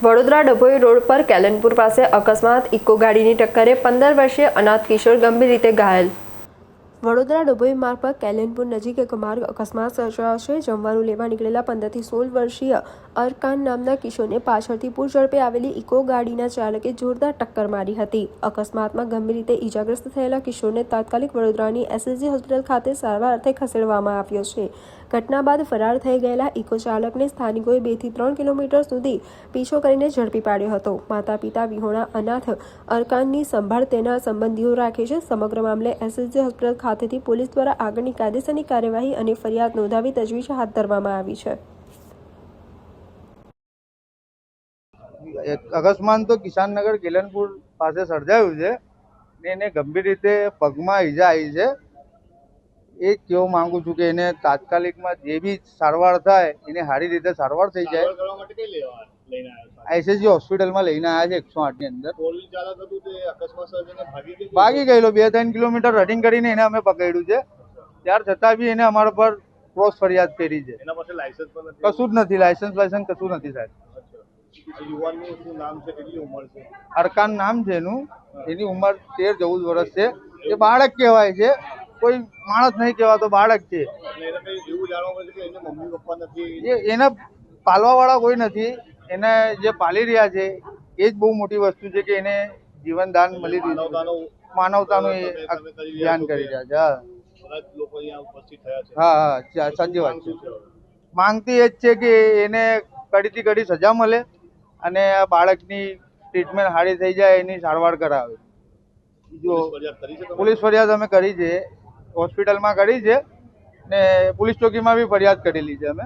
Vadodara Dabhoi road પર કેલનપુર પાસે અકસ્માત, ઇકો ગાડીની ટક્કરે 15 વર્ષીય અનાથ કિશોર ગંભીર રીતે ઘાયલ। વડોદરા ડભોઈ માર્ગ પર કેલનપુર નજીક એક માર્ગ અકસ્માત સર્જાયો છે। જમવાનું લેવા નીકળેલા 15 થી 16 વર્ષીય અરકાન નામના કિશોરને પાછળથી પૂરઝડપે આવેલી ઇકો ગાડીના ચાલકે જોરદાર ટક્કર મારી હતી। અકસ્માતમાં ગંભીર રીતે ઈજાગ્રસ્ત થયેલા કિશોરને તાત્કાલિક વડોદરાની એસએસજી હોસ્પિટલ ખાતે સારવાર અર્થે ખસેડવામાં આવ્યો છે। ઘટના બાદ ફરાર થઈ ગયેલા ઇકો ચાલકને સ્થાનિકોએ 2 થી 3 કિલોમીટર સુધી પીછો કરીને ઝડપી પાડ્યો હતો। માતા પિતા વિહોણા અનાથ અરકાનની સંભાળ તેના સંબંધીઓ રાખે છે। સમગ્ર મામલે એસએસજી હોસ્પિટલ ખાતેથી પોલીસ દ્વારા આગળની કાયદેસરની કાર્યવાહી અને ફરિયાદ નોંધાવી તજવીજ હાથ ધરવામાં આવી છે। અકસ્માત તો કિસાનનગર કેલનપુર પાસે સર્જાયું છે ને એને ગંભીર રીતે પગમાં ઈજા આવી છે। એ જ કહેવા માંગુ છું કે એને તાત્કાલિકમાં જે બી સારવાર થાય એને સારી રીતે સારવાર થઈ જાય। એસએસજી હોસ્પિટલમાં લઈને આવ્યા છે 108 ની અંદર। ભાગી ગયેલો 2-3 કિલોમીટર રનિંગ કરીને એને અમે પકડ્યું છે। ત્યાર છતાં બી એને અમારા પર ક્રોસ ફરિયાદ કરી છે। કશું જ નથી, લાયસન્સ કશું નથી સાહેબ। અરકાન નામ છે એનું, એની ઉંમર 13-14 વર્ષ છે। એ બાળક કહેવાય છે, કોઈ માણસ નહીં કહેવાતો, બાળક છે। એના પાલવા વાળા કોઈ નથી, એને જે પાલી રહ્યા છે એ જ બહુ મોટી વસ્તુ છે કે એને જીવનદાન મળી રહ્યું છે, માનવતાનું ધ્યાન કરી રહ્યા છે। હા, સાચી વાત છે। માંગતી એ જ છે કે એને કડીથી કડી સજા મળે અને આ બાળકની ટ્રીટમેન્ટ સારી થઈ જાય, એની સારવાર કરાવે। જો પોલીસ ફરિયાદ અમે કરી છે, હોસ્પિટલમાં કરી છે ને પોલીસ ચોકીમાં બી ફરિયાદ કરેલી છે અમે।